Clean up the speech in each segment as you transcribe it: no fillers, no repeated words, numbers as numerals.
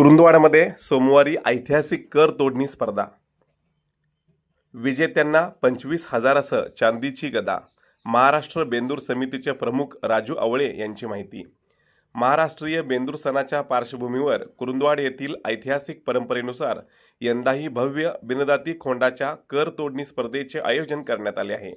कुरुंदवाडमध्ये सोमवारी ऐतिहासिक कर तोडणी स्पर्धा. विजेत्यांना 25,000सह चांदीची गदा. महाराष्ट्र बेंदूर समितीचे प्रमुख राजू आवळे यांची माहिती. महाराष्ट्रीय बेंदूर सणाच्या पार्श्वभूमीवर कुरुंदवाड येथील ऐतिहासिक परंपरेनुसार यंदाही भव्य बिनदाती खोंडाच्या कर तोडणी स्पर्धेचे आयोजन करण्यात आले आहे.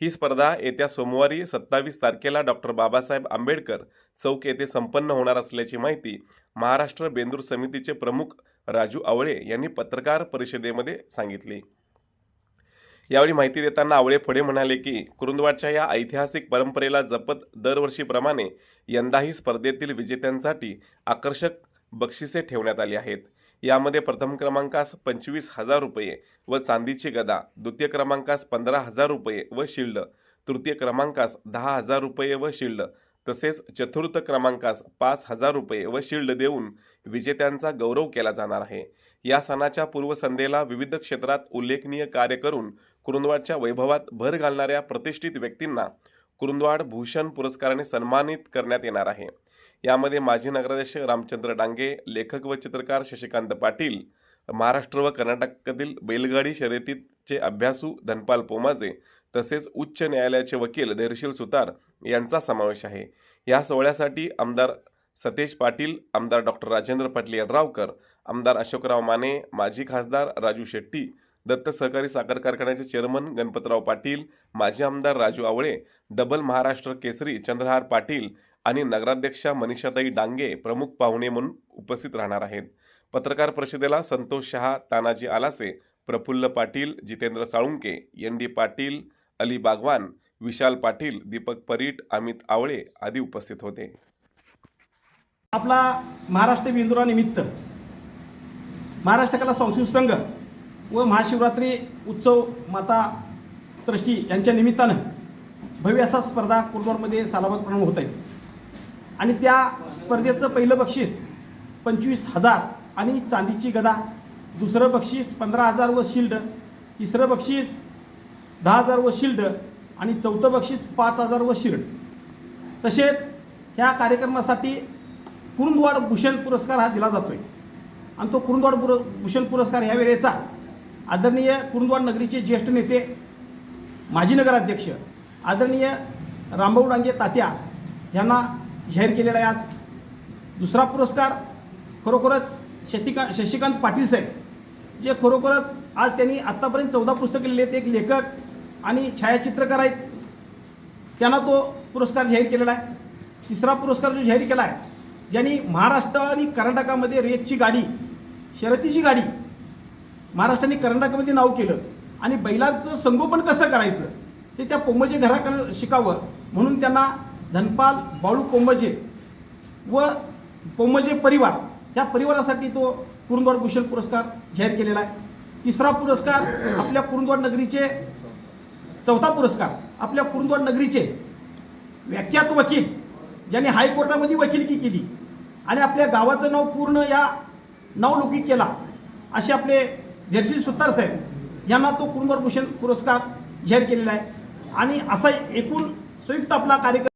ही स्पर्धा येत्या सोमवारी 27 तारखेला डॉक्टर बाबासाहेब आंबेडकर चौक येथे संपन्न होणार असल्याची माहिती महाराष्ट्र बेंदूर समितीचे प्रमुख राजू आवळे यांनी पत्रकार परिषदेमध्ये सांगितली. यावेळी माहिती देताना आवळे पुढे म्हणाले की कुरुंदवाडच्या या ऐतिहासिक परंपरेला जपत दरवर्षीप्रमाणे यंदाही स्पर्धेतील विजेत्यांसाठी आकर्षक बक्षिसे ठेवण्यात आली आहेत. यामध्ये प्रथम क्रमांकास 25,000 रुपये व चांदीची गदा, द्वितीय क्रमांकास 15,000 रुपये व शिल्ड, तृतीय क्रमांकास 10,000 रुपये व शिल्ड तसेच चतुर्थ क्रमांकास 5,000 रुपये व शिल्ड देऊन विजेत्यांचा गौरव केला जाणार आहे. या सणाच्या पूर्वसंध्येला विविध क्षेत्रात उल्लेखनीय कार्य करून कुरुंदवाडच्या वैभवात भर घालणाऱ्या प्रतिष्ठित व्यक्तींना कुरुंदवाड भूषण पुरस्काराने सन्मानित करण्यात येणार आहे. यामध्ये माजी नगराध्यक्ष रामचंद्र डांगे, लेखक व चित्रकार शशिकांत पाटील, महाराष्ट्र व कर्नाटकातील बैलगाडी शर्यतीचे अभ्यासू धनपाल पोमाजे तसेच उच्च न्यायालयाचे वकील धैर्यशील सुतार यांचा समावेश आहे. या सोहळ्यासाठी आमदार सतेज पाटील, आमदार डॉक्टर राजेंद्र पाटील यड्रावकर, आमदार अशोकराव माने, माजी खासदार राजू शेट्टी, दत्त सहकारी साखर कारखान्याचे चेअरमन गणपतराव पाटील, माजी आमदार राजू आवळे, डबल महाराष्ट्र केसरी चंद्रहार पाटील आणि नगराध्यक्षा मनीषाताई डांगे प्रमुख पाहुणे म्हणून उपस्थित राहणार आहेत. पत्रकार परिषदेला संतोष शहा, तानाजी आलासे, प्रफुल्ल पाटील, जितेंद्र साळुंके, एन.डी. पाटील, अली बागवान, विशाल पाटील, दीपक परीट, अमित आवळे आदी उपस्थित होते. आपला महाराष्ट्र बेंदुरानिमित्त महाराष्ट्र कला सांस्कृतिक संघ व महाशिवरात्री उत्सव माता ट्रस्टी यांच्या निमित्तानं भव्य असा स्पर्धा कुरुंदवाडमध्ये सालाबादप्रमाणे होत आहे आणि त्या स्पर्धेचं पहिलं बक्षीस 25,000 आणि चांदीची गदा, दुसरं बक्षीस 15,000 व शिल्ड, तिसरं बक्षीस 10,000 व शिल्ड आणि चौथं बक्षीस 5,000 व शिल्ड. तसेच ह्या कार्यक्रमासाठी कुरुंदवाड भूषण पुरस्कार हा दिला जातो आहे आणि तो कुरुंदवाड भूषण पुरस्कार ह्या वेळेचा आदरणीय कुरुंदवाड नगरीचे ज्येष्ठ नेते, माजी नगराध्यक्ष आदरणीय रामभाऊ डांगे तात्या यांना जाहीर केलेला आहे. आज दुसरा पुरस्कार खरोखरच शशिकांत पाटील साहेब, जे खरोखरच आज त्यांनी आत्तापर्यंत 14 पुस्तकं लिहिली आहेत, एक लेखक आणि छायाचित्रकार आहेत, त्यांना तो पुरस्कार जाहीर केलेला आहे. तिसरा पुरस्कार जो जाहीर केला आहे, ज्यांनी महाराष्ट्र आणि कर्नाटकामध्ये रेसची गाडी, शर्यतीची गाडी महाराष्ट्र आणि कर्नाटकामध्ये नाव केलं आणि बैलाचं संगोपन कसं करायचं ते त्या पोंबजे घराकडे शिकावं म्हणून त्यांना धनपाल बाळू पोंबजे व पोंबजे परिवार या परिवारासाठी तो कुरुंदवाड भूषण पुरस्कार जाहीर केलेला आहे. तिसरा पुरस्कार आपल्या कुरुंदवाड नगरीचे, चौथा पुरस्कार आपल्या कुरुंदवाड नगरीचे व्याख्यात वकील, ज्यांनी हायकोर्टामध्ये वकिलकी केली आणि आपल्या गावाचं नाव पूर्ण या नावलौकिक केला, असे आपले धैर्यशील सुतार साहेब यांना तो कुरुंदवाड भूषण पुरस्कार जाहीर केलेला आहे. आणि असा एकूण संयुक्त आपला कार्यक्रम